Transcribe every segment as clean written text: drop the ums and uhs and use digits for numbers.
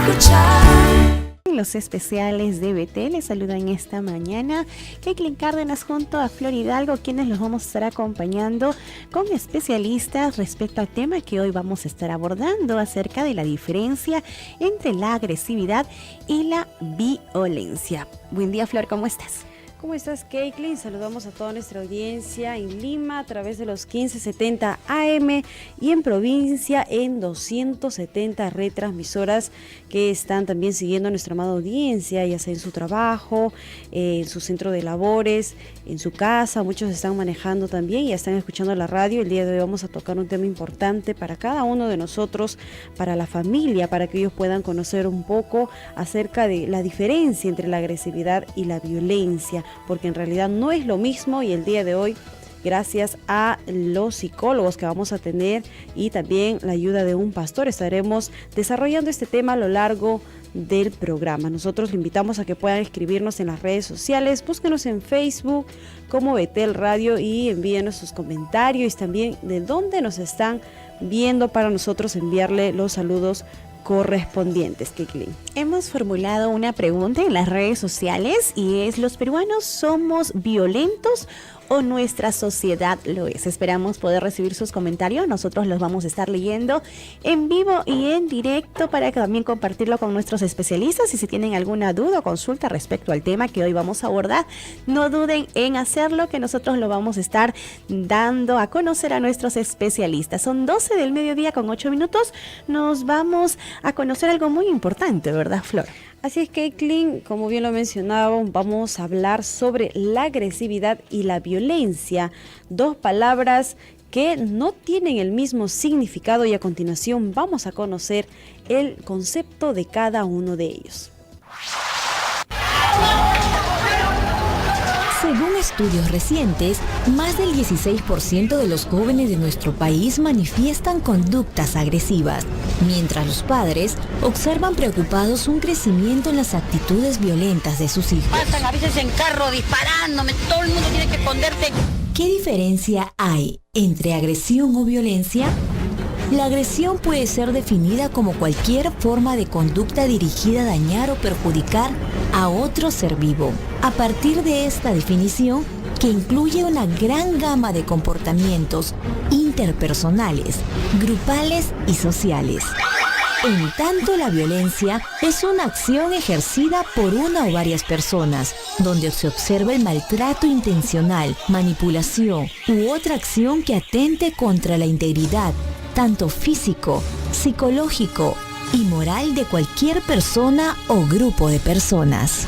escuchar. Los especiales de BT les saludan esta mañana Caitlin Cárdenas junto a Flor Hidalgo, quienes los vamos a estar acompañando con especialistas respecto al tema que hoy vamos a estar abordando acerca de la diferencia entre la agresividad y la violencia. Buen día, Flor, ¿cómo estás? ¿Cómo estás, Caitlin? Saludamos a toda nuestra audiencia en Lima a través de los 1570 AM y en provincia en 270 retransmisoras que están también siguiendo a nuestra amada audiencia, ya sea en su trabajo, en su centro de labores, en su casa. Muchos están manejando también y ya están escuchando la radio. El día de hoy vamos a tocar un tema importante para cada uno de nosotros, para la familia, para que ellos puedan conocer un poco acerca de la diferencia entre la agresividad y la violencia, porque en realidad no es lo mismo. Y el día de hoy, gracias a los psicólogos que vamos a tener y también la ayuda de un pastor, estaremos desarrollando este tema a lo largo del programa. Nosotros le invitamos a que puedan escribirnos en las redes sociales, búsquenos en Facebook como Betel Radio y envíenos sus comentarios y también de dónde nos están viendo para nosotros enviarle los saludos correspondientes. Kikli. Hemos formulado una pregunta en las redes sociales y es: ¿los peruanos somos violentos o nuestra sociedad lo es? Esperamos poder recibir sus comentarios. Nosotros los vamos a estar leyendo en vivo y en directo para que también compartirlo con nuestros especialistas. Y si tienen alguna duda o consulta respecto al tema que hoy vamos a abordar, no duden en hacerlo, que nosotros lo vamos a estar dando a conocer a nuestros especialistas. Son 12 del mediodía con 8 minutos. Nos vamos a conocer algo muy importante, ¿verdad, Flor? Así es, Caitlin, como bien lo mencionaba, vamos a hablar sobre la agresividad y la violencia, dos palabras que no tienen el mismo significado, y a continuación vamos a conocer el concepto de cada uno de ellos. Según estudios recientes, más del 16% de los jóvenes de nuestro país manifiestan conductas agresivas, mientras los padres observan preocupados un crecimiento en las actitudes violentas de sus hijos. Pasan a veces en carro disparándome, todo el mundo tiene que esconderse. ¿Qué diferencia hay entre agresión o violencia? La agresión puede ser definida como cualquier forma de conducta dirigida a dañar o perjudicar a otro ser vivo. A partir de esta definición, que incluye una gran gama de comportamientos interpersonales, grupales y sociales. En tanto, la violencia es una acción ejercida por una o varias personas, donde se observa el maltrato intencional, manipulación u otra acción que atente contra la integridad, tanto físico, psicológico y moral de cualquier persona o grupo de personas.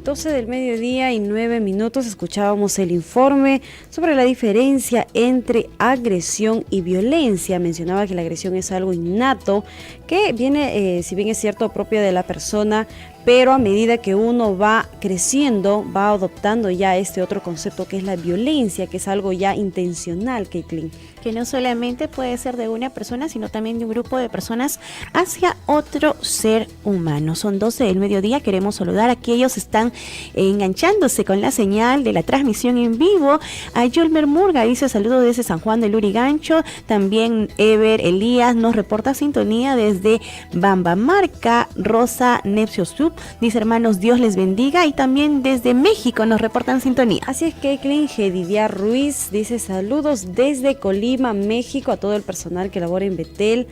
12 del mediodía y 9 minutos escuchábamos el informe sobre la diferencia entre agresión y violencia. Mencionaba que la agresión es algo innato que viene, si bien es cierto, propia de la persona, pero a medida que uno va creciendo, va adoptando ya este otro concepto que es la violencia, que es algo ya intencional, Caitlin. Que no solamente puede ser de una persona, sino también de un grupo de personas hacia otro ser humano. Son 12 del mediodía, queremos saludar a aquellos que están enganchándose con la señal de la transmisión en vivo. A Yulmer Murga dice saludos desde San Juan del Lurigancho. También Ever Elías nos reporta sintonía desde Bambamarca. Rosa Nepcio Sub dice hermanos, Dios les bendiga. Y también desde México nos reportan sintonía. Así es, Caitlin. Gedidia Ruiz dice saludos desde Colima, México, a todo el personal que labora en Betel,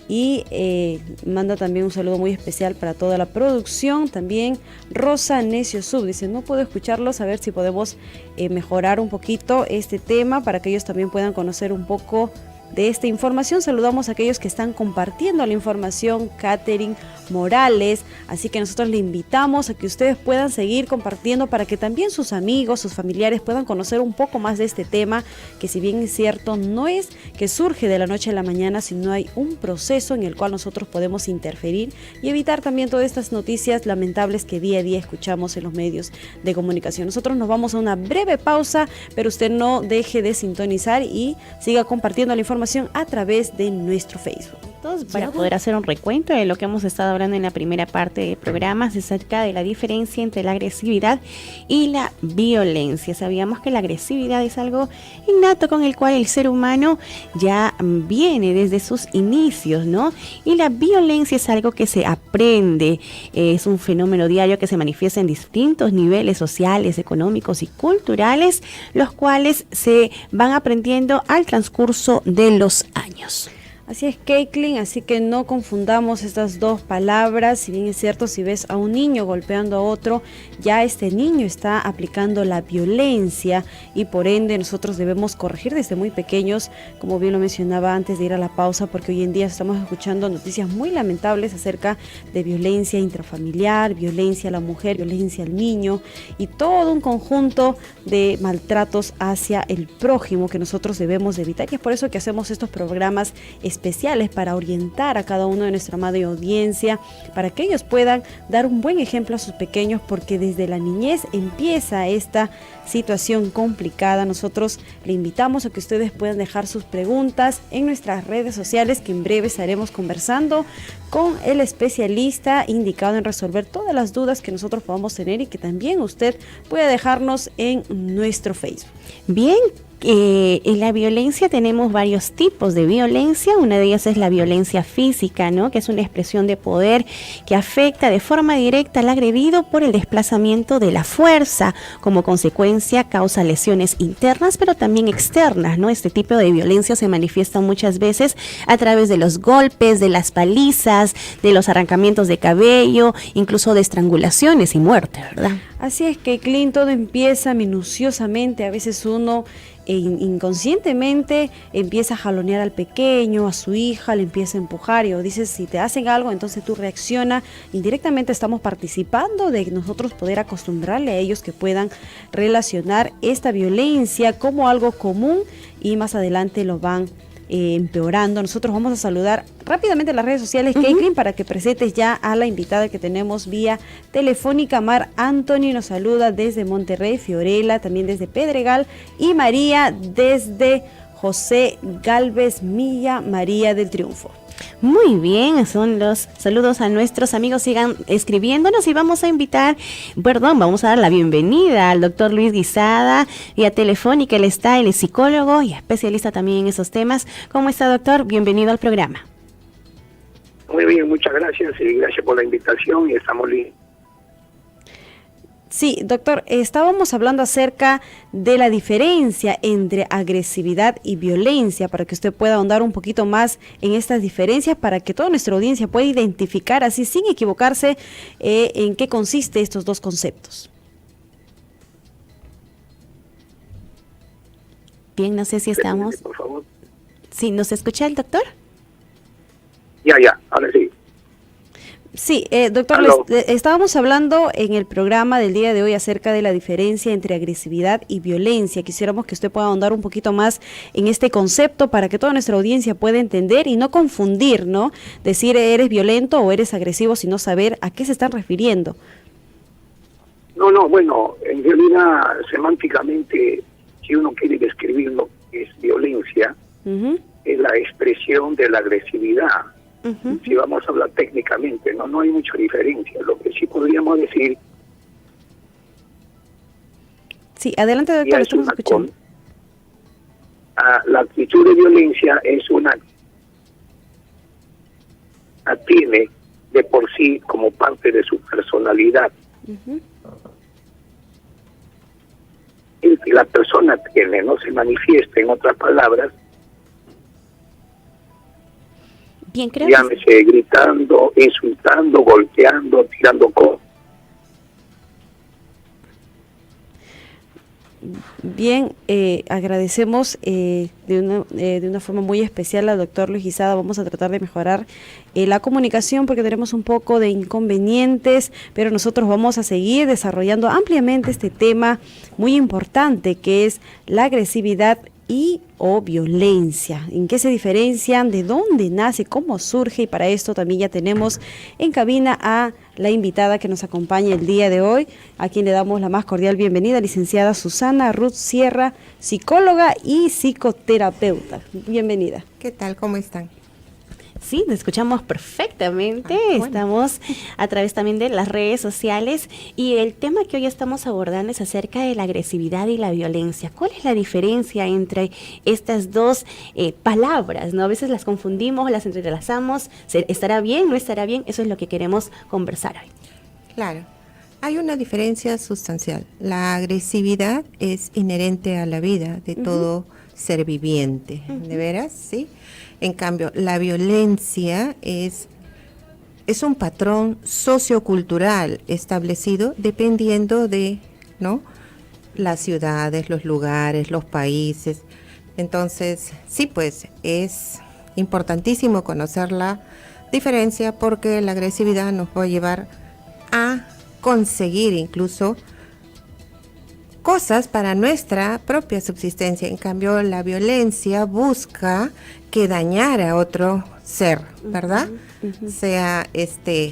y manda también un saludo muy especial para toda la producción. También Rosa Necio Sub dice no puedo escucharlos, a ver si podemos mejorar un poquito este tema para que ellos también puedan conocer un poco de esta información. Saludamos a aquellos que están compartiendo la información, Catherine Morales, así que nosotros le invitamos a que ustedes puedan seguir compartiendo para que también sus amigos, sus familiares puedan conocer un poco más de este tema, que si bien es cierto, no es que surge de la noche a la mañana, sino hay un proceso en el cual nosotros podemos interferir y evitar también todas estas noticias lamentables que día a día escuchamos en los medios de comunicación. Nosotros nos vamos a una breve pausa, pero usted no deje de sintonizar y siga compartiendo la información a través de nuestro Facebook. minutos para poder hacer un recuento de lo que hemos estado hablando en la primera parte del programa acerca de la diferencia entre la agresividad y la violencia. Sabíamos que la agresividad es algo innato con el cual el ser humano ya viene desde sus inicios, ¿no? Y la violencia es algo que se aprende, es un fenómeno diario que se manifiesta en distintos niveles sociales, económicos y culturales, los cuales se van aprendiendo al transcurso de los años. Así es, Caitlin, así que no confundamos estas dos palabras. Si bien es cierto, si ves a un niño golpeando a otro, ya este niño está aplicando la violencia y por ende nosotros debemos corregir desde muy pequeños, como bien lo mencionaba antes de ir a la pausa, porque hoy en día estamos escuchando noticias muy lamentables acerca de violencia intrafamiliar, violencia a la mujer, violencia al niño y todo un conjunto de maltratos hacia el prójimo que nosotros debemos de evitar. Y es por eso que hacemos estos programas especiales para orientar a cada uno de nuestra amada audiencia, para que ellos puedan dar un buen ejemplo a sus pequeños, porque desde la niñez empieza esta situación complicada. Nosotros le invitamos a que ustedes puedan dejar sus preguntas en nuestras redes sociales, que en breve estaremos conversando con el especialista indicado en resolver todas las dudas que nosotros podamos tener y que también usted pueda dejarnos en nuestro Facebook. Bien. En la violencia tenemos varios tipos de violencia. Una de ellas es la violencia física, ¿no? Que es una expresión de poder que afecta de forma directa al agredido por el desplazamiento de la fuerza. Como consecuencia causa lesiones internas, pero también externas, ¿no? Este tipo de violencia se manifiesta muchas veces a través de los golpes, de las palizas, de los arrancamientos de cabello, incluso de estrangulaciones y muerte, ¿verdad? Así es, que Clinton, todo empieza minuciosamente. A veces uno inconscientemente empieza a jalonear al pequeño, a su hija, le empieza a empujar y o dices, si te hacen algo, entonces tú reacciona. Indirectamente estamos participando de nosotros poder acostumbrarle a ellos que puedan relacionar esta violencia como algo común y más adelante lo van empeorando. Nosotros vamos a saludar rápidamente las redes sociales, Caitlin, para que presentes ya a la invitada que tenemos vía telefónica. Mar Anthony nos saluda desde Monterrey, Fiorella también desde Pedregal y María desde José Galvez Milla, María del Triunfo. Muy bien, son los saludos a nuestros amigos, sigan escribiéndonos y vamos a dar la bienvenida al doctor Luis Guisada vía telefónica. Él es psicólogo y especialista también en esos temas. ¿Cómo está, doctor? Bienvenido al programa. Muy bien, muchas gracias y gracias por la invitación y estamos listos. Sí, doctor, estábamos hablando acerca de la diferencia entre agresividad y violencia, para que usted pueda ahondar un poquito más en estas diferencias, para que toda nuestra audiencia pueda identificar así, sin equivocarse, en qué consiste estos dos conceptos. Bien, no sé si estamos... Por favor. Sí, ¿nos escucha el doctor? Ya, ahora sí. Sí, doctor, estábamos hablando en el programa del día de hoy acerca de la diferencia entre agresividad y violencia. Quisiéramos que usted pueda ahondar un poquito más en este concepto para que toda nuestra audiencia pueda entender y no confundir, ¿no? Decir eres violento o eres agresivo, sino saber a qué se están refiriendo. No, bueno, en realidad semánticamente, si uno quiere describir lo que es violencia, es la expresión de la agresividad. Si vamos a hablar técnicamente, no hay mucha diferencia. Lo que sí podríamos decir... Sí, adelante, doctor, estamos escuchando. La actitud de violencia es tiene de por sí como parte de su personalidad. El que la persona tiene no se manifiesta, en otras palabras, bien, creo llámese gritando, insultando, golpeando, tirando cosas. Bien, agradecemos de una forma muy especial al doctor Luis Guisada. Vamos a tratar de mejorar la comunicación porque tenemos un poco de inconvenientes, pero nosotros vamos a seguir desarrollando ampliamente este tema muy importante que es la agresividad y o violencia. ¿En qué se diferencian? ¿De dónde nace? ¿Cómo surge? Y para esto también ya tenemos en cabina a la invitada que nos acompaña el día de hoy, a quien le damos la más cordial bienvenida, licenciada Susana Ruth Sierra, psicóloga y psicoterapeuta. Bienvenida. ¿Qué tal? ¿Cómo están? Sí, nos escuchamos perfectamente. Bueno. Estamos a través también de las redes sociales y el tema que hoy estamos abordando es acerca de la agresividad y la violencia. ¿Cuál es la diferencia entre estas dos palabras? ¿No? A veces las confundimos, las entrelazamos. ¿Estará bien? ¿No estará bien? Eso es lo que queremos conversar hoy. Claro, hay una diferencia sustancial. La agresividad es inherente a la vida de todo ser viviente, ¿de veras? Sí. En cambio, la violencia es un patrón sociocultural establecido dependiendo de, ¿no?, las ciudades, los lugares, los países. Entonces, sí, pues es importantísimo conocer la diferencia porque la agresividad nos puede llevar a conseguir incluso cosas para nuestra propia subsistencia. En cambio, la violencia busca que dañar a otro ser, ¿verdad? Sea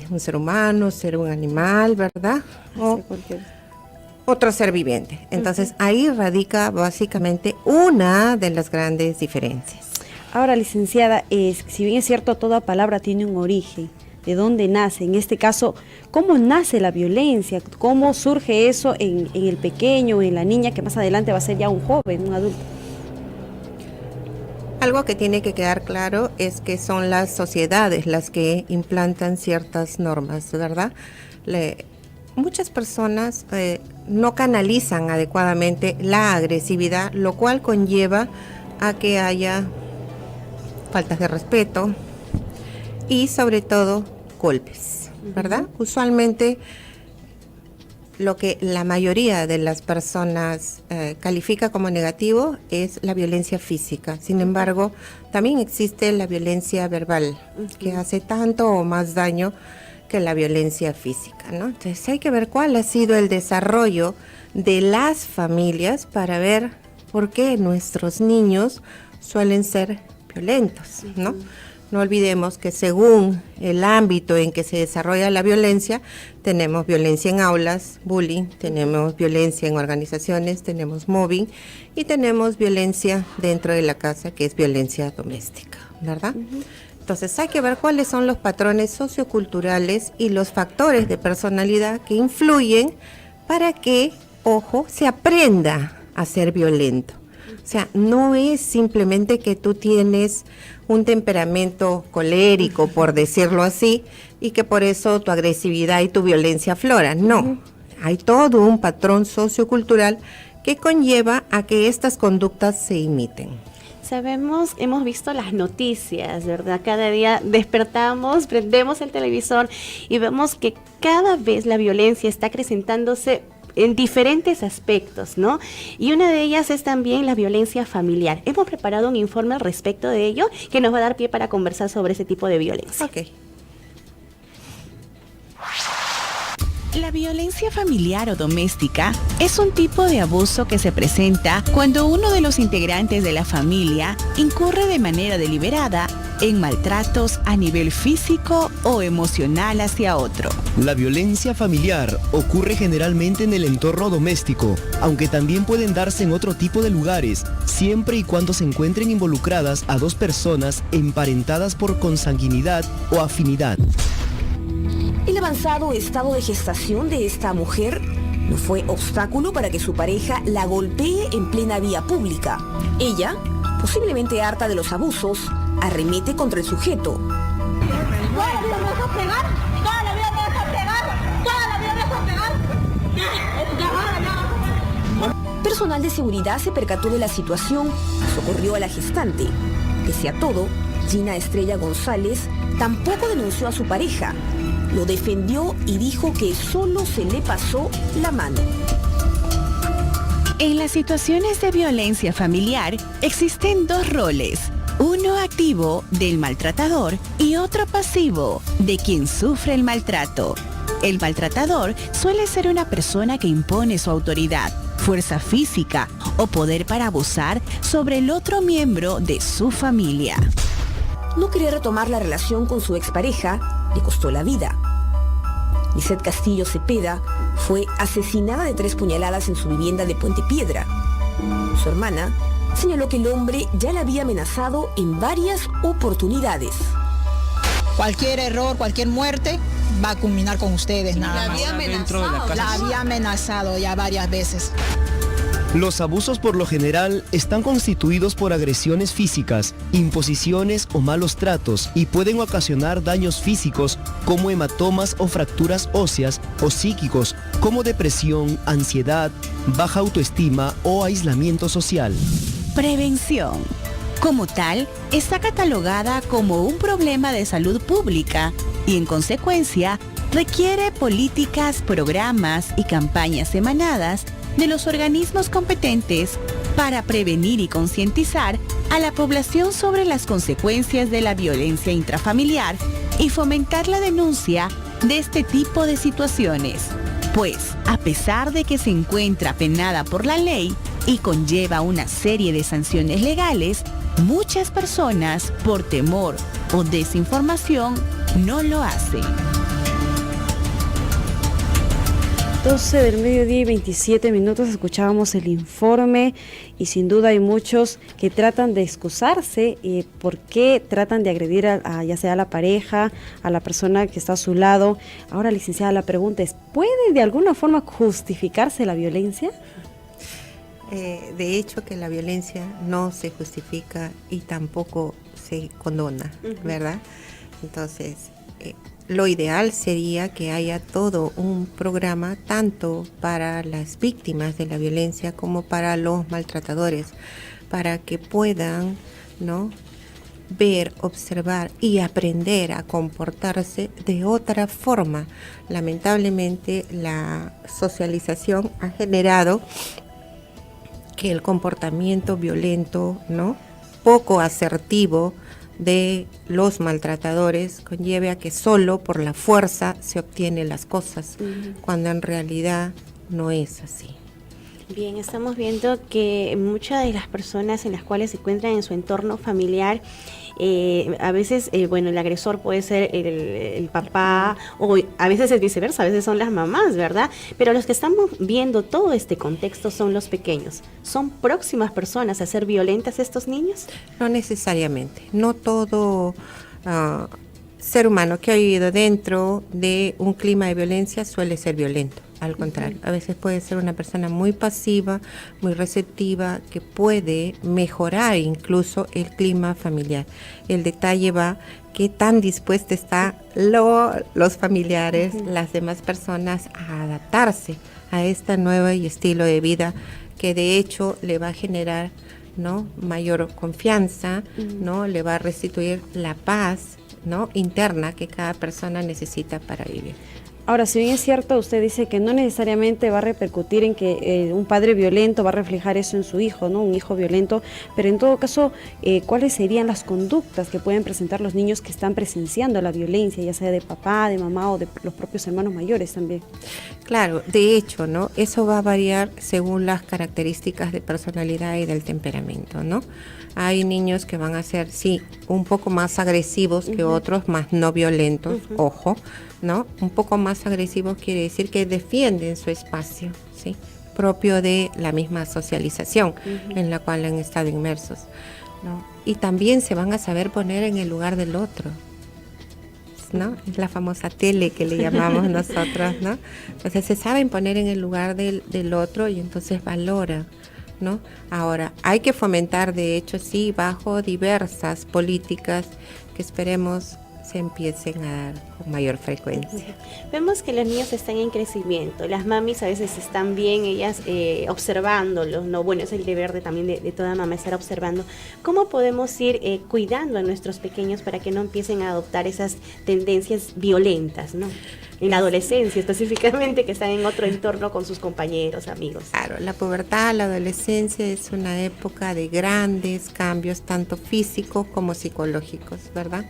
un ser humano, ser un animal, ¿verdad? O otro ser viviente. Entonces, ahí radica básicamente una de las grandes diferencias. Ahora, licenciada, si bien es cierto, toda palabra tiene un origen. ¿De dónde nace? En este caso, ¿cómo nace la violencia? ¿Cómo surge eso en el pequeño, en la niña, que más adelante va a ser ya un joven, un adulto? Algo que tiene que quedar claro es que son las sociedades las que implantan ciertas normas, ¿verdad? Muchas personas no canalizan adecuadamente la agresividad, lo cual conlleva a que haya faltas de respeto y sobre todo golpes, ¿verdad? Usualmente lo que la mayoría de las personas califica como negativo es la violencia física. Sin embargo, también existe la violencia verbal, que hace tanto o más daño que la violencia física, ¿no? Entonces hay que ver cuál ha sido el desarrollo de las familias para ver por qué nuestros niños suelen ser violentos, ¿no? No olvidemos que según el ámbito en que se desarrolla la violencia, tenemos violencia en aulas, bullying, tenemos violencia en organizaciones, tenemos mobbing y tenemos violencia dentro de la casa, que es violencia doméstica, ¿verdad? Entonces hay que ver cuáles son los patrones socioculturales y los factores de personalidad que influyen para que, ojo, se aprenda a ser violento. O sea, no es simplemente que tú tienes un temperamento colérico, por decirlo así, y que por eso tu agresividad y tu violencia afloran. No, hay todo un patrón sociocultural que conlleva a que estas conductas se imiten. Sabemos, hemos visto las noticias, ¿verdad? Cada día despertamos, prendemos el televisor y vemos que cada vez la violencia está acrecentándose en diferentes aspectos, ¿no? Y una de ellas es también la violencia familiar. Hemos preparado un informe al respecto de ello que nos va a dar pie para conversar sobre ese tipo de violencia. Ok. La violencia familiar o doméstica es un tipo de abuso que se presenta cuando uno de los integrantes de la familia incurre de manera deliberada en maltratos a nivel físico o emocional hacia otro. La violencia familiar ocurre generalmente en el entorno doméstico, aunque también pueden darse en otro tipo de lugares, siempre y cuando se encuentren involucradas a dos personas emparentadas por consanguinidad o afinidad. El avanzado estado de gestación de esta mujer no fue obstáculo para que su pareja la golpee en plena vía pública. Ella, posiblemente harta de los abusos, arremete contra el sujeto. ¿Toda la vida me vas a pegar? ¿Toda la vida me vas a pegar? ¿Toda la vida me vas a pegar? Personal de seguridad se percató de la situación y socorrió a la gestante. Pese a todo, Gina Estrella González tampoco denunció a su pareja. Lo defendió y dijo que solo se le pasó la mano. En las situaciones de violencia familiar existen dos roles. Uno activo del maltratador y otro pasivo de quien sufre el maltrato. El maltratador suele ser una persona que impone su autoridad, fuerza física o poder para abusar sobre el otro miembro de su familia. No querer retomar la relación con su expareja le costó la vida. Lisette Castillo Cepeda fue asesinada de 3 puñaladas en su vivienda de Puente Piedra. Su hermana señaló que el hombre ya la había amenazado en varias oportunidades. cualquier error, cualquier muerte va a culminar con ustedes, nada más. La había amenazado ya varias veces. Los abusos por lo general están constituidos por agresiones físicas, imposiciones o malos tratos y pueden ocasionar daños físicos como hematomas o fracturas óseas o psíquicos como depresión, ansiedad, baja autoestima o aislamiento social. Prevención. Como tal, está catalogada como un problema de salud pública y en consecuencia requiere políticas, programas y campañas emanadas de los organismos competentes para prevenir y concientizar a la población sobre las consecuencias de la violencia intrafamiliar y fomentar la denuncia de este tipo de situaciones. Pues, a pesar de que se encuentra penada por la ley y conlleva una serie de sanciones legales, muchas personas, por temor o desinformación, no lo hacen. 12 del mediodía y 27 minutos escuchábamos el informe y sin duda hay muchos que tratan de excusarse por qué tratan de agredir a ya sea a la pareja, a la persona que está a su lado. Ahora, licenciada, la pregunta es, ¿puede de alguna forma justificarse la violencia? De hecho que la violencia no se justifica y tampoco se condona, ¿verdad? Entonces, lo ideal sería que haya todo un programa tanto para las víctimas de la violencia como para los maltratadores, para que puedan, ¿no?, ver, observar y aprender a comportarse de otra forma. Lamentablemente, la socialización ha generado que el comportamiento violento, ¿no?, poco asertivo de los maltratadores conlleve a que solo por la fuerza se obtienen las cosas, cuando en realidad no es así. Bien, estamos viendo que muchas de las personas en las cuales se encuentran en su entorno familiar, a veces, el agresor puede ser el papá, o a veces es viceversa, a veces son las mamás, ¿verdad? Pero los que estamos viendo todo este contexto son los pequeños. ¿Son próximas personas a ser violentas estos niños? No necesariamente, no todo ser humano que ha vivido dentro de un clima de violencia suele ser violento. Al contrario, a veces puede ser una persona muy pasiva, muy receptiva, que puede mejorar incluso el clima familiar. El detalle va qué tan dispuesta están los familiares, las demás personas a adaptarse a esta nueva y estilo de vida que de hecho le va a generar, ¿no?, mayor confianza, ¿no?, le va a restituir la paz, ¿no?, interna que cada persona necesita para vivir. Ahora, si bien es cierto, usted dice que no necesariamente va a repercutir en que un padre violento va a reflejar eso en su hijo, ¿no? Un hijo violento, pero en todo caso, ¿cuáles serían las conductas que pueden presentar los niños que están presenciando la violencia, ya sea de papá, de mamá o de los propios hermanos mayores también? Claro, de hecho, ¿no?, eso va a variar según las características de personalidad y del temperamento, ¿no? Hay niños que van a ser, sí, un poco más agresivos que otros, más no violentos, ojo, ¿no? Un poco más agresivos quiere decir que defienden su espacio, ¿sí?, propio de la misma socialización en la cual han estado inmersos, ¿no? Y también se van a saber poner en el lugar del otro, ¿no? Es la famosa tele que le llamamos nosotros, ¿no? Entonces se saben poner en el lugar del otro y entonces valoran, ¿no? Ahora, hay que fomentar, de hecho, sí, bajo diversas políticas que esperemos se empiecen a dar con mayor frecuencia. Vemos que los niños están en crecimiento, las mamis a veces están bien, ellas observándolos, ¿no? Bueno, es el deber también de toda mamá estar observando. ¿Cómo podemos ir cuidando a nuestros pequeños para que no empiecen a adoptar esas tendencias violentas, ¿no?, en la adolescencia específicamente, que están en otro entorno con sus compañeros, amigos? Claro, la pubertad, la adolescencia es una época de grandes cambios, tanto físicos como psicológicos, ¿verdad?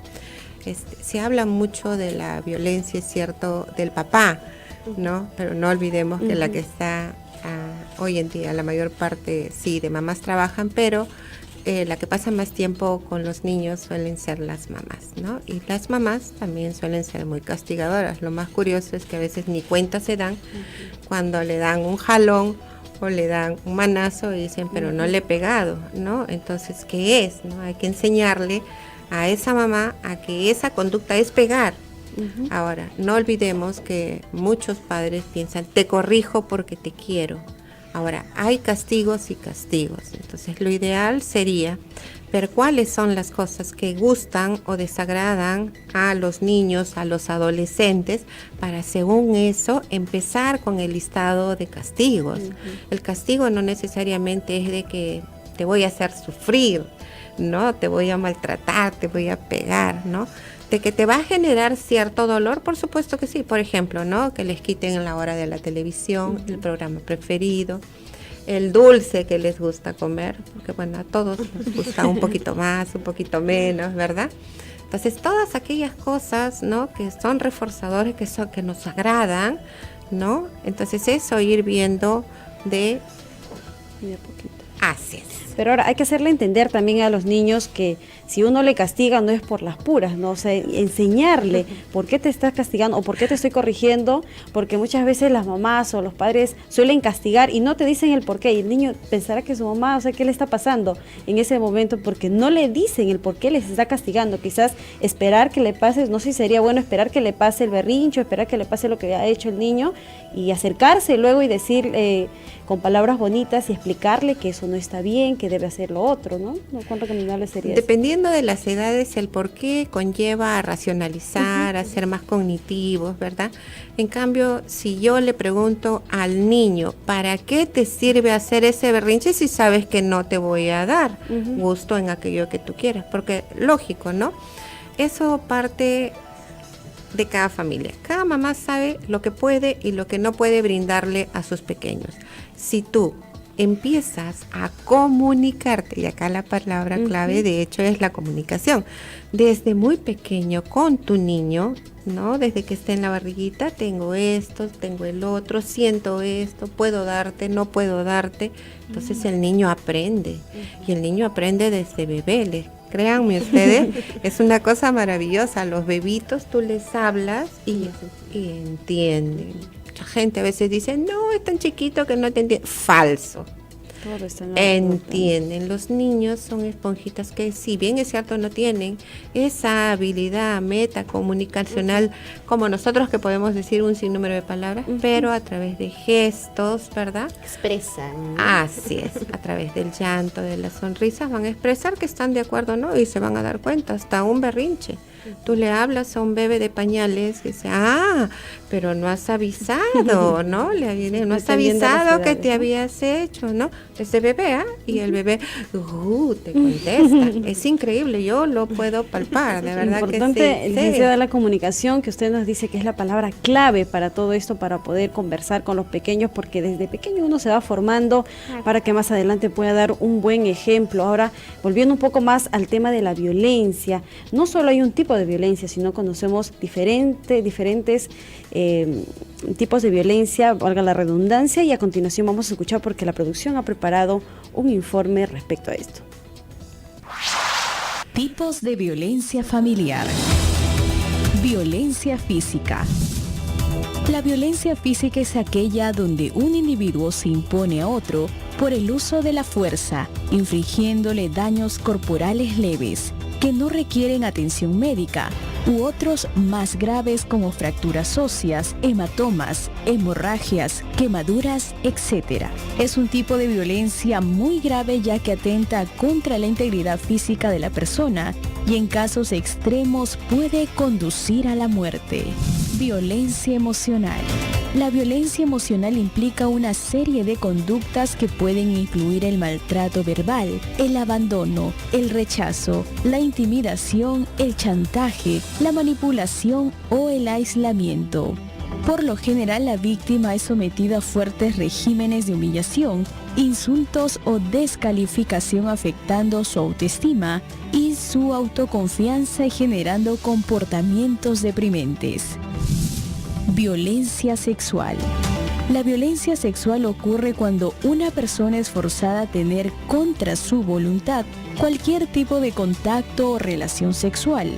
Se habla mucho de la violencia, es cierto, del papá, ¿no? Pero no olvidemos que la que está hoy en día, la mayor parte, sí, de mamás trabajan, pero la que pasa más tiempo con los niños suelen ser las mamás, ¿no? Y las mamás también suelen ser muy castigadoras. Lo más curioso es que a veces ni cuenta se dan cuando le dan un jalón o le dan un manazo y dicen, pero no le he pegado, ¿no? Entonces, ¿qué es? ¿No? Hay que enseñarle a esa mamá a que esa conducta es pegar. Ahora, no olvidemos que muchos padres piensan, te corrijo porque te quiero. Ahora, hay castigos y castigos. Entonces, lo ideal sería ver cuáles son las cosas que gustan o desagradan a los niños, a los adolescentes, para según eso empezar con el listado de castigos. El castigo no necesariamente es de que te voy a hacer sufrir, ¿no? Te voy a maltratar, te voy a pegar, ¿no? De que te va a generar cierto dolor, por supuesto que sí. Por ejemplo, ¿no? Que les quiten la hora de la televisión, el programa preferido, el dulce que les gusta comer, porque bueno, a todos nos gusta un poquito más, un poquito menos, ¿verdad? Entonces, todas aquellas cosas, ¿no? Que son reforzadores, que nos agradan, ¿no? Entonces, eso ir viendo de a poquito. Así es. Pero ahora hay que hacerle entender también a los niños que si uno le castiga no es por las puras, ¿no? O sea, enseñarle por qué te estás castigando o por qué te estoy corrigiendo, porque muchas veces las mamás o los padres suelen castigar y no te dicen el por qué, y el niño pensará que su mamá, o sea, ¿qué le está pasando en ese momento? Porque no le dicen el por qué les está castigando. Quizás esperar que le pase, no sé si sería bueno esperar que le pase el berrincho, esperar que le pase lo que ha hecho el niño y acercarse luego y decir con palabras bonitas y explicarle que eso no está bien, que debe hacer lo otro, ¿no? ¿Cuán recomendable sería eso? Dependiendo de las edades, el por qué conlleva a racionalizar, a ser más cognitivos, ¿verdad? En cambio, si yo le pregunto al niño, ¿para qué te sirve hacer ese berrinche si sabes que no te voy a dar gusto en aquello que tú quieras? Porque, lógico, ¿no? Eso parte de cada familia. Cada mamá sabe lo que puede y lo que no puede brindarle a sus pequeños. Si tú empiezas a comunicarte, y acá la palabra clave de hecho es la comunicación, desde muy pequeño con tu niño, ¿no? Desde que esté en la barriguita, tengo esto, tengo el otro, siento esto, puedo darte, no puedo darte. Entonces el niño aprende, y el niño aprende desde bebé. Créanme ustedes, es una cosa maravillosa. Los bebitos tú les hablas y entienden. Mucha gente a veces dice, no, es tan chiquito que no te entiende. Falso. Entienden. Los niños son esponjitas que, si bien es cierto, no tienen esa habilidad metacomunicacional como nosotros, que podemos decir un sinnúmero de palabras, pero a través de gestos, ¿verdad? Expresan. Así es, a través del llanto, de las sonrisas, van a expresar que están de acuerdo, ¿no? Y se van a dar cuenta, hasta un berrinche. Tú le hablas a un bebé de pañales que dice, pero no has avisado, ¿no? No has avisado que te habías hecho, ¿no? Ese bebé, y el bebé, te contesta. Es increíble, yo lo puedo palpar, de verdad que sí. Importante, licenciada, la comunicación, que usted nos dice que es la palabra clave para todo esto, para poder conversar con los pequeños, porque desde pequeño uno se va formando para que más adelante pueda dar un buen ejemplo. Ahora, volviendo un poco más al tema de la violencia, no solo hay un tipo de violencia, sino conocemos diferentes tipos de violencia, valga la redundancia, y a continuación vamos a escuchar porque la producción ha preparado un informe respecto a esto. Tipos de violencia familiar. Violencia física. La violencia física es aquella donde un individuo se impone a otro por el uso de la fuerza, infligiéndole daños corporales leves, que no requieren atención médica, u otros más graves como fracturas óseas, hematomas, hemorragias, quemaduras, etc. Es un tipo de violencia muy grave, ya que atenta contra la integridad física de la persona y en casos extremos puede conducir a la muerte. Violencia emocional. La violencia emocional implica una serie de conductas que pueden incluir el maltrato verbal, el abandono, el rechazo, la intimidación, el chantaje, la manipulación o el aislamiento. Por lo general, la víctima es sometida a fuertes regímenes de humillación, insultos o descalificación, afectando su autoestima y su autoconfianza y generando comportamientos deprimentes. Violencia sexual. La violencia sexual ocurre cuando una persona es forzada a tener contra su voluntad cualquier tipo de contacto o relación sexual.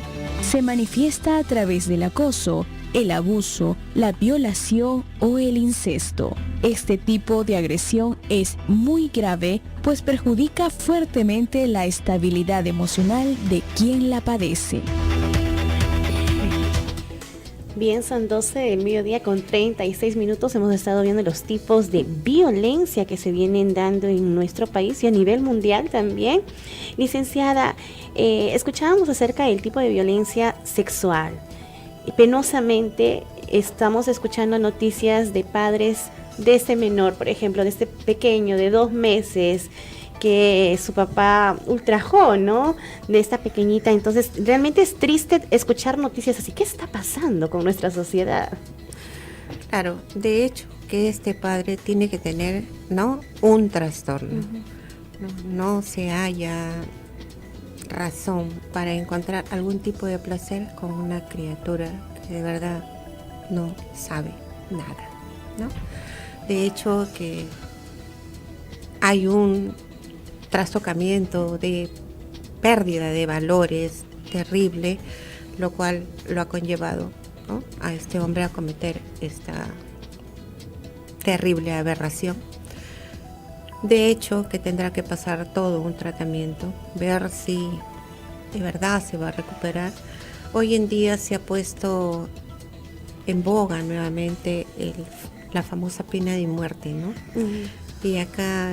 Se manifiesta a través del acoso, el abuso, la violación o el incesto. Este tipo de agresión es muy grave, pues perjudica fuertemente la estabilidad emocional de quien la padece. Bien, son 12 del mediodía con 36 minutos. Hemos estado viendo los tipos de violencia que se vienen dando en nuestro país y a nivel mundial también. Licenciada, escuchábamos acerca del tipo de violencia sexual. Penosamente estamos escuchando noticias de padres de este menor, por ejemplo, de este pequeño de 2 meses, que su papá ultrajó, ¿no?, de esta pequeñita. Entonces, realmente es triste escuchar noticias así. ¿Qué está pasando con nuestra sociedad? Claro, de hecho, que este padre tiene que tener, ¿no?, un trastorno. No se haya razón para encontrar algún tipo de placer con una criatura que de verdad no sabe nada, ¿no? De hecho, que hay un trastocamiento de pérdida de valores terrible, lo cual lo ha conllevado, ¿no?, a este hombre a cometer esta terrible aberración. De hecho, que tendrá que pasar todo un tratamiento, ver si de verdad se va a recuperar. Hoy en día se ha puesto en boga nuevamente la famosa pena de muerte, ¿no? Y acá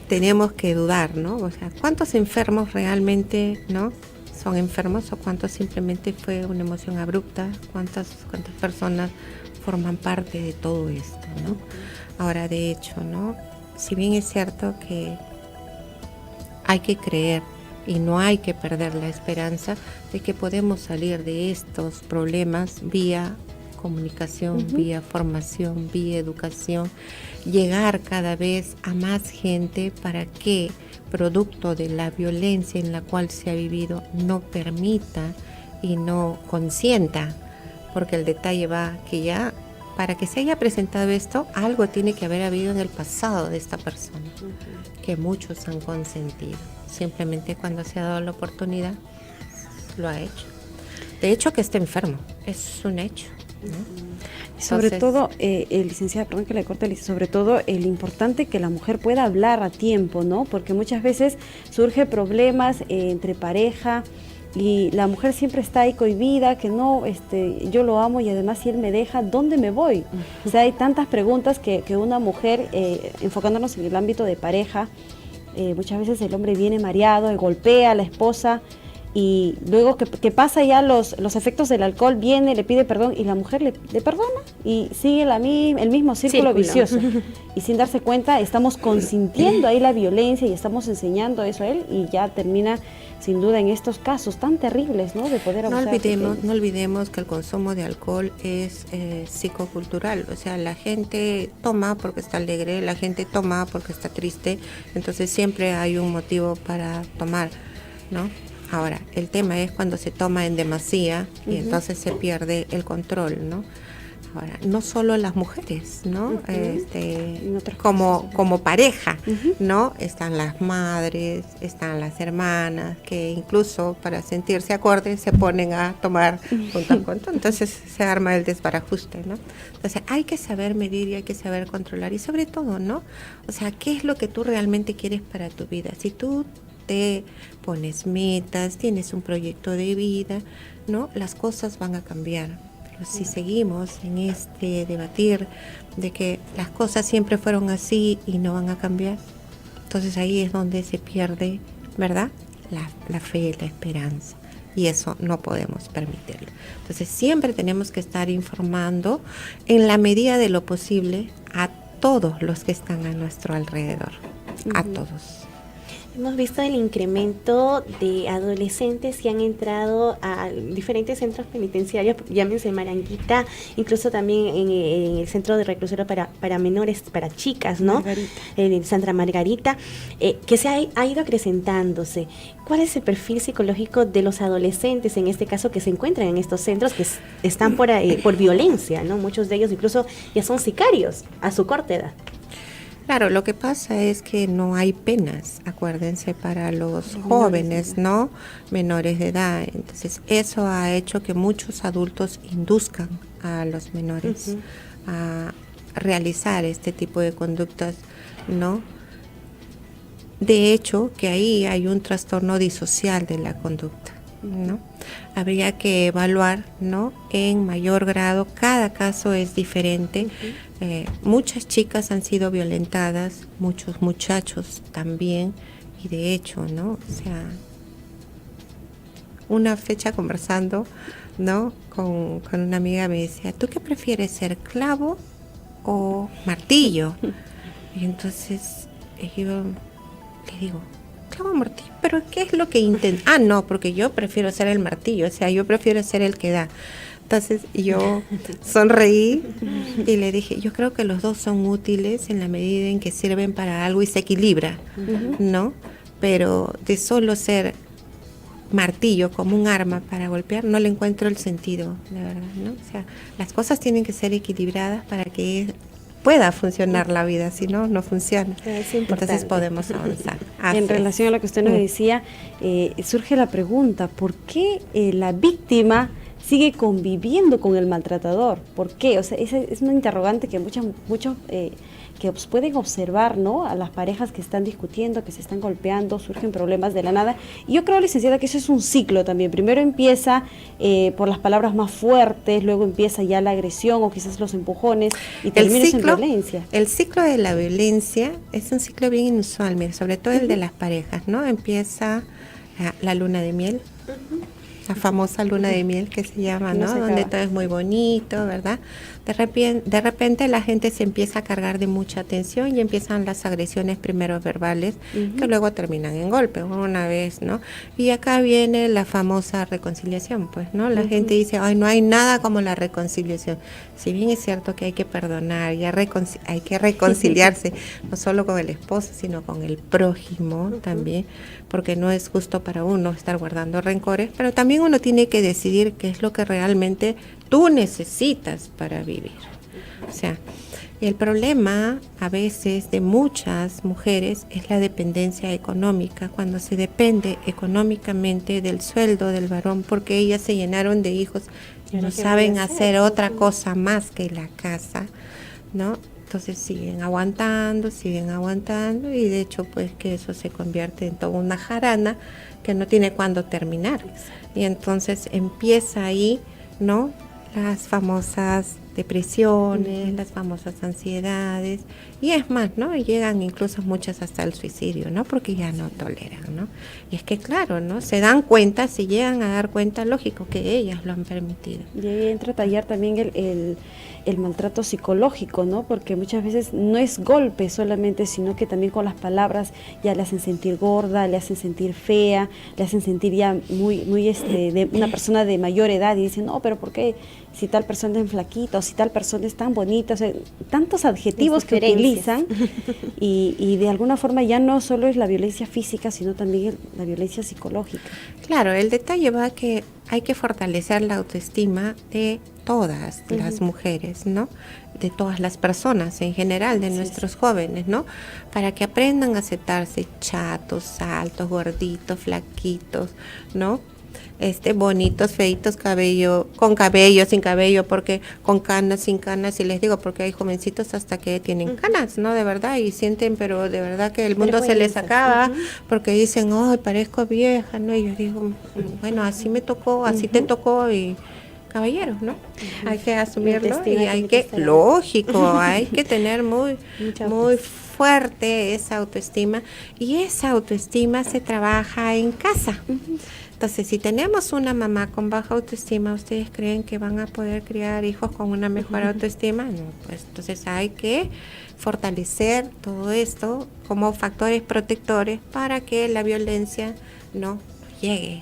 tenemos que dudar, ¿no? O sea, ¿cuántos enfermos realmente, no, son enfermos o cuántos simplemente fue una emoción abrupta? ¿Cuántas personas forman parte de todo esto, ¿no? Ahora, de hecho, ¿no?, si bien es cierto que hay que creer y no hay que perder la esperanza de que podemos salir de estos problemas vía comunicación, vía formación, vía educación, llegar cada vez a más gente para que, producto de la violencia en la cual se ha vivido, no permita y no consienta, porque el detalle va que ya, para que se haya presentado esto, algo tiene que haber habido en el pasado de esta persona, que muchos han consentido. Simplemente cuando se ha dado la oportunidad, lo ha hecho. De hecho, que esté enfermo, es un hecho, ¿no? Sobre todo, licenciada, perdón que le corte, sobre todo el importante que la mujer pueda hablar a tiempo, ¿no? Porque muchas veces surge problemas entre pareja y la mujer siempre está ahí cohibida, que no, yo lo amo y además si él me deja, ¿dónde me voy? O sea, hay tantas preguntas que una mujer, enfocándonos en el ámbito de pareja, muchas veces el hombre viene mareado, golpea a la esposa y luego que pasa ya los efectos del alcohol, viene, le pide perdón y la mujer le perdona y sigue el mismo círculo vicioso. Y sin darse cuenta estamos consintiendo ahí la violencia y estamos enseñando eso a él y ya termina sin duda en estos casos tan terribles, ¿no?, de poder abusar. No olvidemos que el consumo de alcohol es psicocultural, o sea, la gente toma porque está alegre, la gente toma porque está triste, entonces siempre hay un motivo para tomar, ¿no? Ahora, el tema es cuando se toma en demasía y entonces se pierde el control, ¿no? Ahora, no solo las mujeres, ¿no? Como pareja, ¿no? Están las madres, están las hermanas, que incluso para sentirse acordes se ponen a tomar junto. Entonces se arma el desbarajuste, ¿no? Entonces hay que saber medir y hay que saber controlar y sobre todo, ¿no? O sea, ¿qué es lo que tú realmente quieres para tu vida? Si tú te pones metas, tienes un proyecto de vida, ¿no?, las cosas van a cambiar. Pero si seguimos en este debatir de que las cosas siempre fueron así y no van a cambiar, entonces ahí es donde se pierde, ¿verdad?, la fe, la esperanza. Y eso no podemos permitirlo. Entonces siempre tenemos que estar informando en la medida de lo posible a todos los que están a nuestro alrededor, a todos. Hemos visto el incremento de adolescentes que han entrado a diferentes centros penitenciarios, llámense Maranguita, incluso también en el centro de reclusorio para menores, para chicas, ¿no? En Santa Margarita, que se ha ido acrecentándose. ¿Cuál es el perfil psicológico de los adolescentes, en este caso, que se encuentran en estos centros que están por violencia, ¿no? Muchos de ellos incluso ya son sicarios a su corta edad. Claro, lo que pasa es que no hay penas, acuérdense, para los jóvenes, ¿no? Menores de edad. Entonces, eso ha hecho que muchos adultos induzcan a los menores a realizar este tipo de conductas, ¿no? De hecho, que ahí hay un trastorno disocial de la conducta, ¿no? Habría que evaluar, ¿no? En mayor grado, cada caso es diferente. Muchas chicas han sido violentadas, muchos muchachos también, y de hecho, ¿no? O sea, una fecha conversando, ¿no? Con una amiga me decía, ¿tú qué prefieres, ser clavo o martillo? Y entonces yo le digo, clavo, martillo, pero ¿qué es lo que intenta? Ah, no, porque yo prefiero ser el martillo, o sea, yo prefiero ser el que da. Entonces yo sonreí y le dije, yo creo que los dos son útiles en la medida en que sirven para algo y se equilibra, ¿no? Pero de solo ser martillo como un arma para golpear, no le encuentro el sentido, la verdad, ¿no? O sea, las cosas tienen que ser equilibradas para que pueda funcionar la vida, si no, no funciona. Entonces podemos avanzar. En relación a lo que usted nos decía, surge la pregunta, ¿por qué la víctima sigue conviviendo con el maltratador? ¿Por qué? O sea, esa es una interrogante que muchos que pueden observar, ¿no? A las parejas que están discutiendo, que se están golpeando, surgen problemas de la nada. Y yo creo, licenciada, que eso es un ciclo también. Primero empieza por las palabras más fuertes, luego empieza ya la agresión o quizás los empujones y termina en violencia. El ciclo de la violencia es un ciclo bien inusual, mire, sobre todo el de las parejas, ¿no? Empieza la luna de miel. La famosa luna de miel que se llama, ¿no? Donde todo es muy bonito, ¿verdad? De repente la gente se empieza a cargar de mucha tensión y empiezan las agresiones primero verbales, que luego terminan en golpes una vez, ¿no? Y acá viene la famosa reconciliación, pues, ¿no? La gente dice, ay, no hay nada como la reconciliación. Si bien es cierto que hay que perdonar, y hay que reconciliarse, no solo con el esposo, sino con el prójimo también, porque no es justo para uno estar guardando rencores, pero también uno tiene que decidir qué es lo que realmente tú necesitas para vivir. O sea, el problema a veces de muchas mujeres es la dependencia económica, cuando se depende económicamente del sueldo del varón, porque ellas se llenaron de hijos y no saben hacer otra cosa más que la casa, ¿no? Entonces siguen aguantando y de hecho pues que eso se convierte en toda una jarana que no tiene cuándo terminar. Y entonces empieza ahí, ¿no? Las famosas depresiones, las famosas ansiedades, y es más, ¿no? Llegan incluso muchas hasta el suicidio, ¿no? Porque ya no toleran, ¿no? Y es que claro, ¿no? Se dan cuenta, se llegan a dar cuenta, lógico que ellas lo han permitido. Y ahí entra a tallar también el maltrato psicológico, ¿no? Porque muchas veces no es golpe solamente, sino que también con las palabras ya le hacen sentir gorda, le hacen sentir fea, le hacen sentir ya muy de una persona de mayor edad, y dicen, no, pero ¿por qué? Si tal persona es flaquita, o si tal persona es tan bonita, o sea, tantos adjetivos que utilizan, y de alguna forma ya no solo es la violencia física, sino también la violencia psicológica. Claro, el detalle va que hay que fortalecer la autoestima de todas las mujeres, ¿no? De todas las personas en general, de nuestros jóvenes, ¿no? Para que aprendan a aceptarse chatos, altos, gorditos, flaquitos, ¿no? Bonitos, feitos, cabello, con cabello, sin cabello, porque con canas, sin canas, y les digo, porque hay jovencitos hasta que tienen canas, ¿no? De verdad, y sienten, pero de verdad que el mundo se les acaba, porque dicen, ay, parezco vieja, ¿no? Y yo digo, bueno, así me tocó, así te tocó, y caballeros, ¿no? Hay que asumirlo y hay que, lógico, hay que tener muy fuerte esa autoestima, y esa autoestima se trabaja en casa. Entonces, si tenemos una mamá con baja autoestima, ¿ustedes creen que van a poder criar hijos con una mejor autoestima? No, pues entonces hay que fortalecer todo esto como factores protectores para que la violencia no llegue.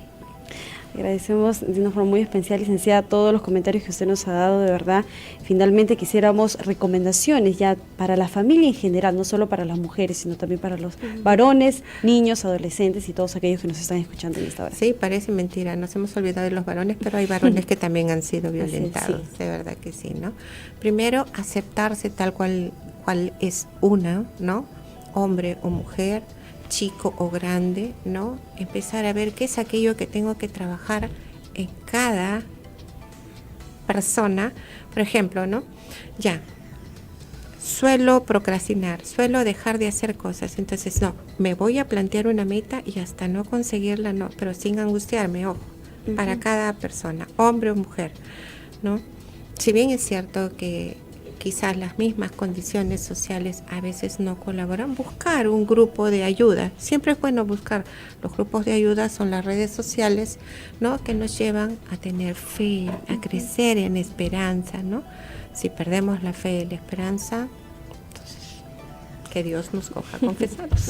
Agradecemos de una forma muy especial, licenciada, todos los comentarios que usted nos ha dado, de verdad. Finalmente quisiéramos recomendaciones ya para la familia en general, no solo para las mujeres, sino también para los varones, niños, adolescentes y todos aquellos que nos están escuchando en esta hora. Sí, parece mentira, nos hemos olvidado de los varones, pero hay varones que también han sido violentados, sí. De verdad que sí, ¿no? Primero, aceptarse tal cual es una, ¿no? Hombre o mujer, chico o grande, ¿no? Empezar a ver qué es aquello que tengo que trabajar en cada persona. Por ejemplo, ¿no? Ya, suelo procrastinar, suelo dejar de hacer cosas, entonces no, me voy a plantear una meta y hasta no conseguirla, no, pero sin angustiarme, ojo, para cada persona, hombre o mujer, ¿no? Si bien es cierto que quizás las mismas condiciones sociales a veces no colaboran, buscar un grupo de ayuda. Siempre es bueno buscar. Los grupos de ayuda son las redes sociales, ¿no? Que nos llevan a tener fe, a crecer en esperanza, ¿no? Si perdemos la fe y la esperanza, que Dios nos coja confesados.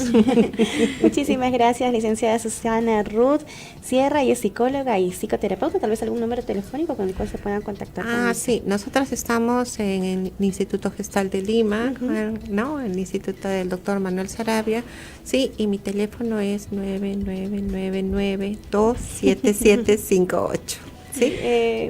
Muchísimas gracias, licenciada Susana Ruth Sierra, y es psicóloga y psicoterapeuta. Tal vez algún número telefónico con el cual se puedan contactar. Sí, nosotros estamos en el Instituto Gestal de Lima, ¿no? El Instituto del Dr. Manuel Sarabia, sí, y mi teléfono es 9999-27758. ¿Sí?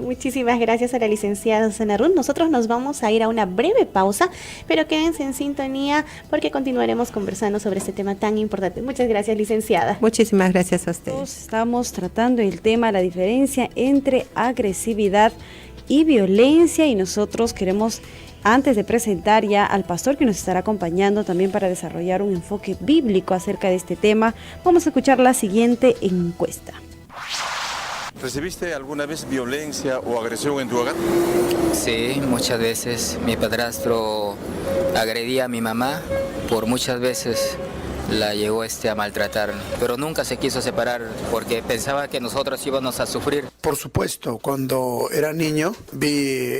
Muchísimas gracias a la licenciada Susana Ruth. Nosotros nos vamos a ir a una breve pausa, pero quédense en sintonía porque continuaremos conversando sobre este tema tan importante. Muchas gracias, licenciada. Muchísimas gracias a ustedes. Estamos tratando el tema, la diferencia entre agresividad y violencia, y nosotros queremos, antes de presentar ya al pastor que nos estará acompañando también para desarrollar un enfoque bíblico acerca de este tema, vamos a escuchar la siguiente encuesta. ¿Recibiste alguna vez violencia o agresión en tu hogar? Sí, muchas veces. Mi padrastro agredía a mi mamá, por muchas veces la llegó a maltratar, pero nunca se quiso separar porque pensaba que nosotros íbamos a sufrir. Por supuesto, cuando era niño vi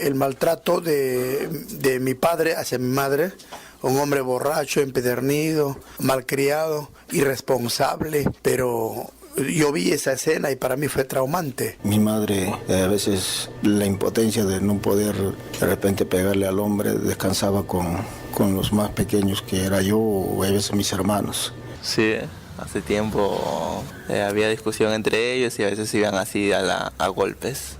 el maltrato de mi padre hacia mi madre, un hombre borracho, empedernido, malcriado, irresponsable, pero yo vi esa escena y para mí fue traumante. Mi madre, a veces la impotencia de no poder de repente pegarle al hombre, descansaba con los más pequeños, que era yo o a veces mis hermanos. Sí, hace tiempo había discusión entre ellos y a veces iban así a golpes,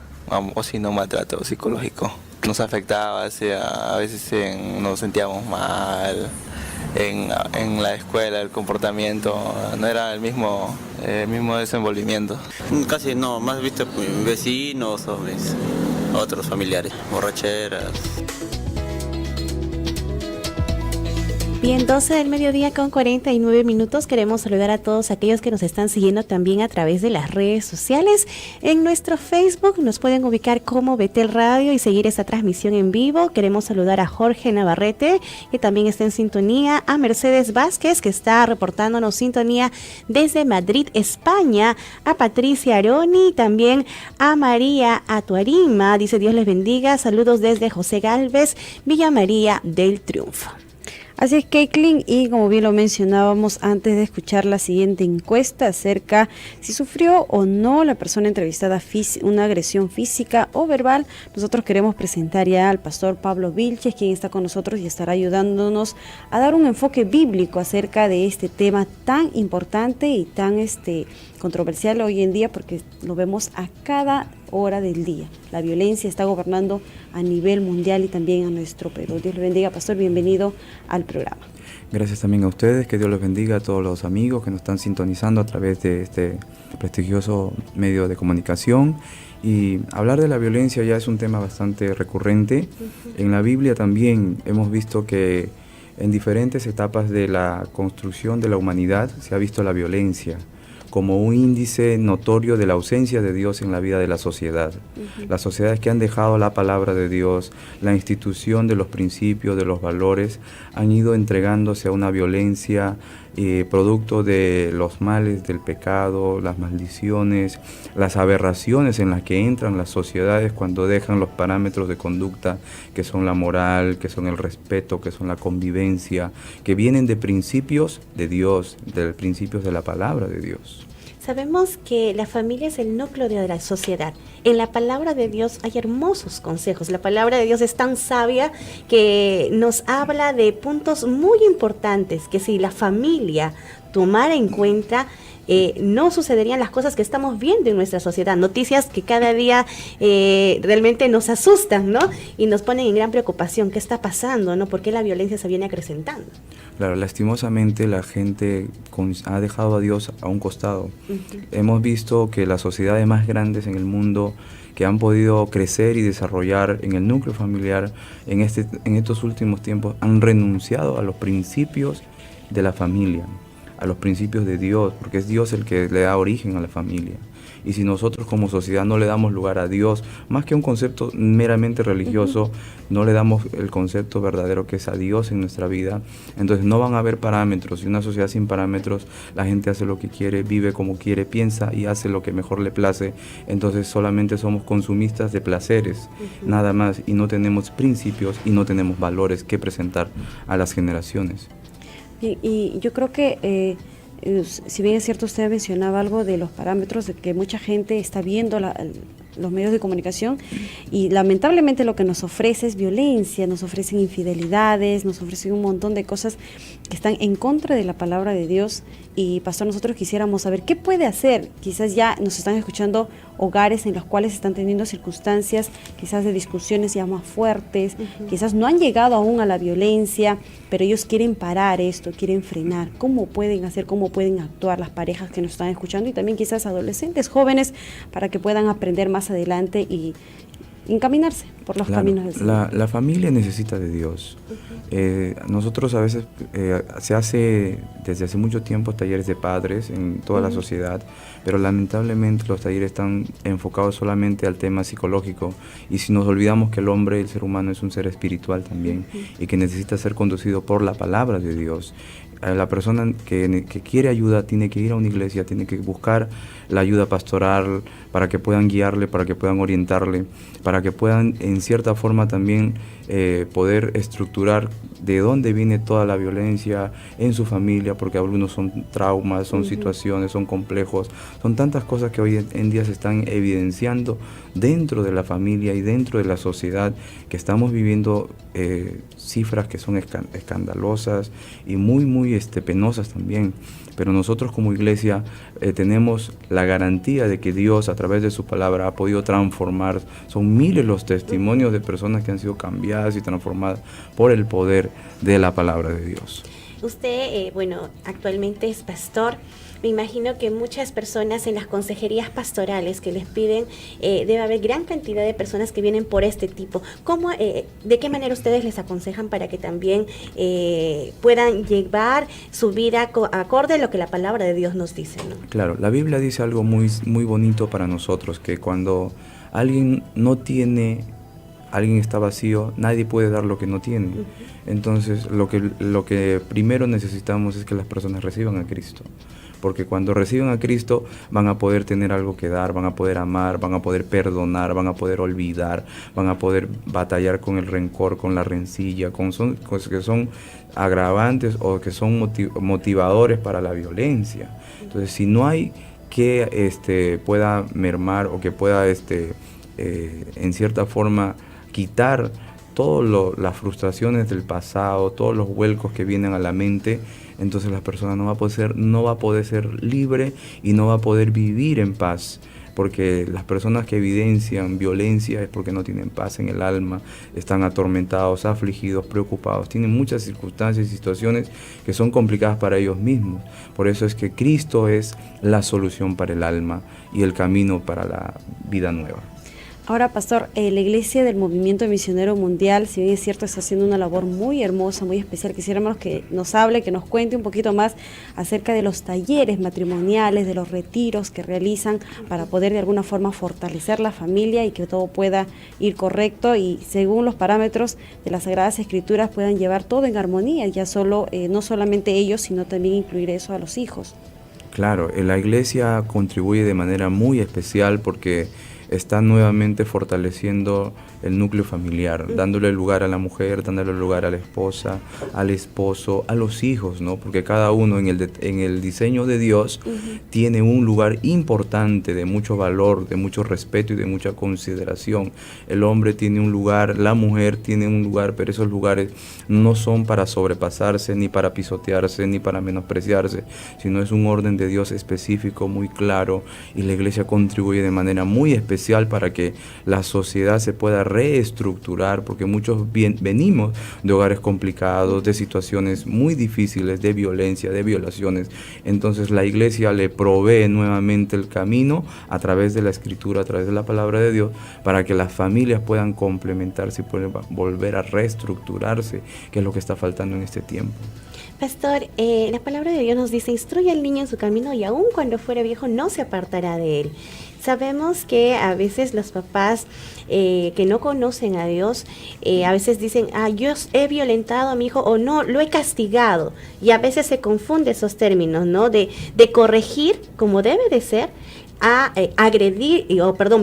o si no, maltrato psicológico. Nos afectaba, a veces nos sentíamos mal. En la escuela el comportamiento no era el mismo desenvolvimiento. Casi no, más visto vecinos o otros familiares, borracheras. Bien, 12 del mediodía con 49 minutos. Queremos saludar a todos aquellos que nos están siguiendo también a través de las redes sociales. En nuestro Facebook nos pueden ubicar como Betel Radio y seguir esta transmisión en vivo. Queremos saludar a Jorge Navarrete, que también está en sintonía, a Mercedes Vázquez, que está reportándonos sintonía desde Madrid, España, a Patricia Aroni, también a María Atuarima, dice Dios les bendiga, saludos desde José Gálvez, Villa María del Triunfo. Así es, Caitlin, y como bien lo mencionábamos antes de escuchar la siguiente encuesta acerca si sufrió o no la persona entrevistada una agresión física o verbal, nosotros queremos presentar ya al pastor Pablo Vilches, quien está con nosotros y estará ayudándonos a dar un enfoque bíblico acerca de este tema tan importante y tan controversial hoy en día, porque lo vemos a cada hora del día. La violencia está gobernando a nivel mundial y también a nuestro Perú. Dios le bendiga, pastor, bienvenido al programa. Gracias también a ustedes, que Dios los bendiga a todos los amigos que nos están sintonizando a través de este prestigioso medio de comunicación. Y hablar de la violencia ya es un tema bastante recurrente. En la Biblia también hemos visto que en diferentes etapas de la construcción de la humanidad se ha visto la violencia como un índice notorio de la ausencia de Dios en la vida de la sociedad. Las sociedades que han dejado la palabra de Dios, la institución de los principios, de los valores, han ido entregándose a una violencia producto de los males del pecado, las maldiciones, las aberraciones en las que entran las sociedades cuando dejan los parámetros de conducta que son la moral, que son el respeto, que son la convivencia, que vienen de principios de Dios, de principios de la palabra de Dios. Sabemos que la familia es el núcleo de la sociedad. En la palabra de Dios hay hermosos consejos. La palabra de Dios es tan sabia que nos habla de puntos muy importantes que si la familia tomara en cuenta, no sucederían las cosas que estamos viendo en nuestra sociedad, noticias que cada día realmente nos asustan, ¿no? Y nos ponen en gran preocupación. ¿Qué está pasando, no? ¿Por qué la violencia se viene acrecentando? Claro, lastimosamente la gente ha dejado a Dios a un costado. Hemos visto que las sociedades más grandes en el mundo que han podido crecer y desarrollar en el núcleo familiar en estos últimos tiempos han renunciado a los principios de la familia, a los principios de Dios, porque es Dios el que le da origen a la familia. Y si nosotros como sociedad no le damos lugar a Dios, más que un concepto meramente religioso, no le damos el concepto verdadero que es a Dios en nuestra vida, entonces no van a haber parámetros. Y una sociedad sin parámetros, la gente hace lo que quiere, vive como quiere, piensa y hace lo que mejor le place. Entonces solamente somos consumistas de placeres, nada más, y no tenemos principios y no tenemos valores que presentar a las generaciones. Y yo creo que, si bien es cierto, usted mencionaba algo de los parámetros, de que mucha gente está viendo los medios de comunicación y lamentablemente lo que nos ofrece es violencia, nos ofrecen infidelidades, nos ofrecen un montón de cosas que están en contra de la palabra de Dios. Y pastor, nosotros quisiéramos saber qué puede hacer. Quizás ya nos están escuchando hogares en los cuales están teniendo circunstancias quizás de discusiones ya más fuertes, quizás no han llegado aún a la violencia, pero ellos quieren parar esto, quieren frenar. ¿Cómo pueden hacer, cómo pueden actuar las parejas que nos están escuchando y también quizás adolescentes, jóvenes, para que puedan aprender más adelante y encaminarse por los caminos del Señor? La familia necesita de Dios. Nosotros a veces se hace desde hace mucho tiempo talleres de padres en toda la sociedad, pero lamentablemente los talleres están enfocados solamente al tema psicológico, y si nos olvidamos que el hombre, el ser humano, es un ser espiritual también y que necesita ser conducido por la palabra de Dios. La persona que quiere ayuda tiene que ir a una iglesia, tiene que buscar la ayuda pastoral para que puedan guiarle, para que puedan orientarle, para que puedan en cierta forma también poder estructurar de dónde viene toda la violencia en su familia, porque algunos son traumas, son situaciones, son complejos, son tantas cosas que hoy en día se están evidenciando dentro de la familia y dentro de la sociedad, que estamos viviendo cifras que son escandalosas y muy penosas también. Pero nosotros como iglesia tenemos la garantía de que Dios a través de su palabra ha podido transformar. Son miles los testimonios de personas que han sido cambiadas y transformadas por el poder de la palabra de Dios. Usted, actualmente es pastor. Me imagino que muchas personas en las consejerías pastorales que les piden, debe haber gran cantidad de personas que vienen por este tipo. ¿Cómo, de qué manera ustedes les aconsejan para que también puedan llevar su vida acorde a lo que la palabra de Dios nos dice, ¿no? Claro, la Biblia dice algo muy bonito para nosotros, que cuando alguien no tiene, alguien está vacío, nadie puede dar lo que no tiene. Entonces, lo que primero necesitamos es que las personas reciban a Cristo. Porque cuando reciben a Cristo van a poder tener algo que dar, van a poder amar, van a poder perdonar, van a poder olvidar, van a poder batallar con el rencor, con la rencilla, cosas que son agravantes o que son motivadores para la violencia. Entonces, si no hay que pueda mermar o que pueda en cierta forma quitar todas las frustraciones del pasado, todos los vuelcos que vienen a la mente, entonces la persona no va a poder ser libre y no va a poder vivir en paz, porque las personas que evidencian violencia es porque no tienen paz en el alma, están atormentados, afligidos, preocupados, tienen muchas circunstancias y situaciones que son complicadas para ellos mismos. Por eso es que Cristo es la solución para el alma y el camino para la vida nueva. Ahora, pastor, la Iglesia del Movimiento Misionero Mundial, si bien es cierto, está haciendo una labor muy hermosa, muy especial. Quisiéramos que nos hable, que nos cuente un poquito más acerca de los talleres matrimoniales, de los retiros que realizan para poder de alguna forma fortalecer la familia y que todo pueda ir correcto y según los parámetros de las Sagradas Escrituras puedan llevar todo en armonía, ya no solamente ellos, sino también incluir eso a los hijos. Claro, la Iglesia contribuye de manera muy especial porque está nuevamente fortaleciendo el núcleo familiar, dándole lugar a la mujer, dándole lugar a la esposa, al esposo, a los hijos, ¿no? Porque cada uno en el diseño de Dios tiene un lugar importante de mucho valor, de mucho respeto y de mucha consideración. El hombre tiene un lugar, la mujer tiene un lugar, pero esos lugares no son para sobrepasarse, ni para pisotearse, ni para menospreciarse, sino es un orden de Dios específico, muy claro, y la iglesia contribuye de manera muy especial para que la sociedad se pueda reestructurar, porque muchos venimos de hogares complicados, de situaciones muy difíciles, de violencia, de violaciones. Entonces la iglesia le provee nuevamente el camino a través de la escritura, a través de la palabra de Dios, para que las familias puedan complementarse y puedan volver a reestructurarse, que es lo que está faltando en este tiempo. Pastor, la palabra de Dios nos dice: instruye al niño en su camino y aun cuando fuere viejo no se apartará de él. Sabemos que a veces los papás que no conocen a Dios, a veces dicen, yo he violentado a mi hijo, o no, lo he castigado, y a veces se confunde esos términos, ¿no? De corregir como debe de ser, a agredir,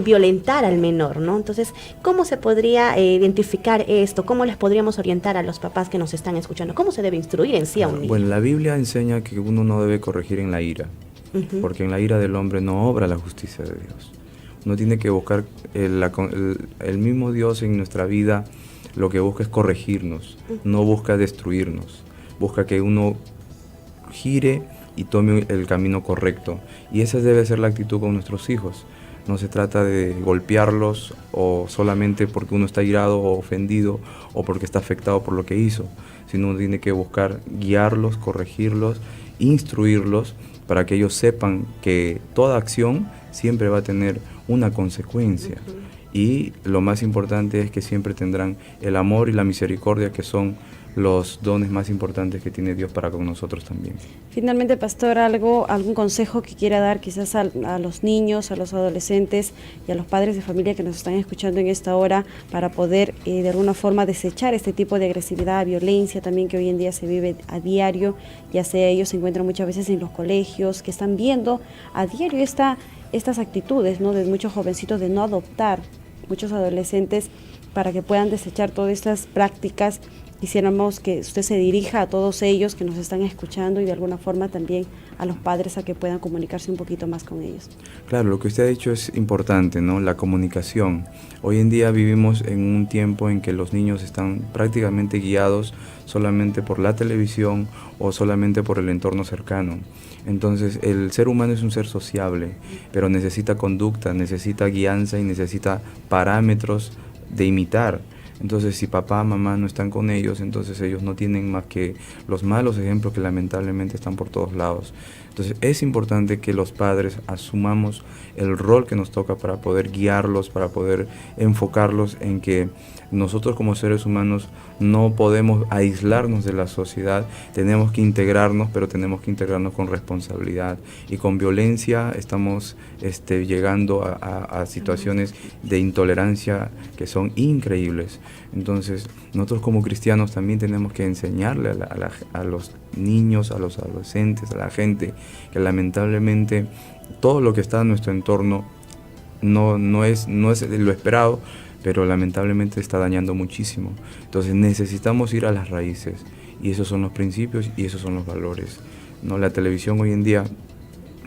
violentar al menor, ¿no? Entonces, ¿cómo se podría identificar esto? ¿Cómo les podríamos orientar a los papás que nos están escuchando? ¿Cómo se debe instruir en sí a un niño? Bueno, la Biblia enseña que uno no debe corregir en la ira, porque en la ira del hombre no obra la justicia de Dios. Uno tiene que buscar el mismo Dios en nuestra vida. Lo que busca es corregirnos, no busca destruirnos, busca que uno gire y tome el camino correcto, y esa debe ser la actitud con nuestros hijos. No se trata de golpearlos o solamente porque uno está irado o ofendido o porque está afectado por lo que hizo, sino uno tiene que buscar guiarlos, corregirlos, instruirlos, para que ellos sepan que toda acción siempre va a tener una consecuencia. Y lo más importante es que siempre tendrán el amor y la misericordia, que son los dones más importantes que tiene Dios para con nosotros también. Finalmente, pastor, algún consejo que quiera dar quizás a los niños, a los adolescentes y a los padres de familia que nos están escuchando en esta hora, para poder de alguna forma desechar este tipo de agresividad, violencia también que hoy en día se vive a diario, ya sea ellos se encuentran muchas veces en los colegios, que están viendo a diario estas actitudes, ¿no?, de muchos jovencitos de no adoptar, muchos adolescentes, para que puedan desechar todas estas prácticas. Quisiéramos que usted se dirija a todos ellos que nos están escuchando y de alguna forma también a los padres, a que puedan comunicarse un poquito más con ellos. Claro, lo que usted ha dicho es importante, ¿no? La comunicación. Hoy en día vivimos en un tiempo en que los niños están prácticamente guiados solamente por la televisión o solamente por el entorno cercano. Entonces el ser humano es un ser sociable, pero necesita conducta, necesita guianza y necesita parámetros de imitar. Entonces, si papá, mamá no están con ellos, entonces ellos no tienen más que los malos ejemplos que lamentablemente están por todos lados. Entonces, es importante que los padres asumamos el rol que nos toca para poder guiarlos, para poder enfocarlos en que nosotros como seres humanos no podemos aislarnos de la sociedad, tenemos que integrarnos, pero tenemos que integrarnos con responsabilidad. Y con violencia estamos llegando a situaciones de intolerancia que son increíbles. Entonces, nosotros como cristianos también tenemos que enseñarle a los niños, a los adolescentes, a la gente, que lamentablemente todo lo que está en nuestro entorno no es lo esperado, pero lamentablemente está dañando muchísimo. Entonces necesitamos ir a las raíces, y esos son los principios y esos son los valores, ¿no? La televisión hoy en día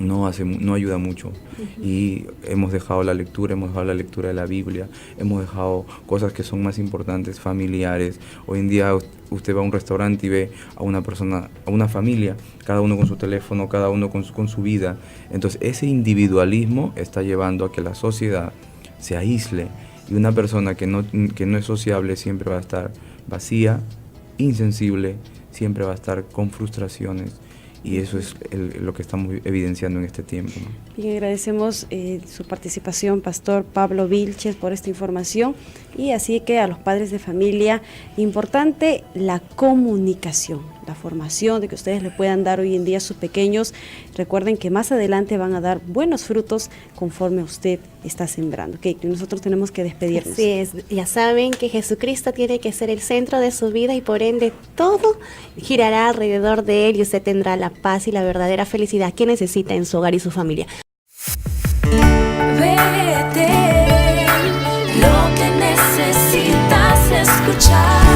no ayuda mucho, y hemos dejado la lectura de la Biblia, hemos dejado cosas que son más importantes, familiares. Hoy en día usted va a un restaurante y ve a una persona, a una familia, cada uno con su teléfono, cada uno con su vida. Entonces ese individualismo está llevando a que la sociedad se aísle, y una persona que no es sociable siempre va a estar vacía, insensible, siempre va a estar con frustraciones. Y eso es lo que estamos evidenciando en este tiempo, ¿no? Bien, agradecemos su participación, Pastor Pablo Vilches, por esta información. Y así que a los padres de familia, importante la comunicación, la formación de que ustedes le puedan dar hoy en día a sus pequeños. Recuerden que más adelante van a dar buenos frutos conforme usted está sembrando. Okay, nosotros tenemos que despedirnos. Así es, ya saben que Jesucristo tiene que ser el centro de su vida, y por ende todo girará alrededor de él, y usted tendrá la paz y la verdadera felicidad que necesita en su hogar y su familia. Vete. escuchar.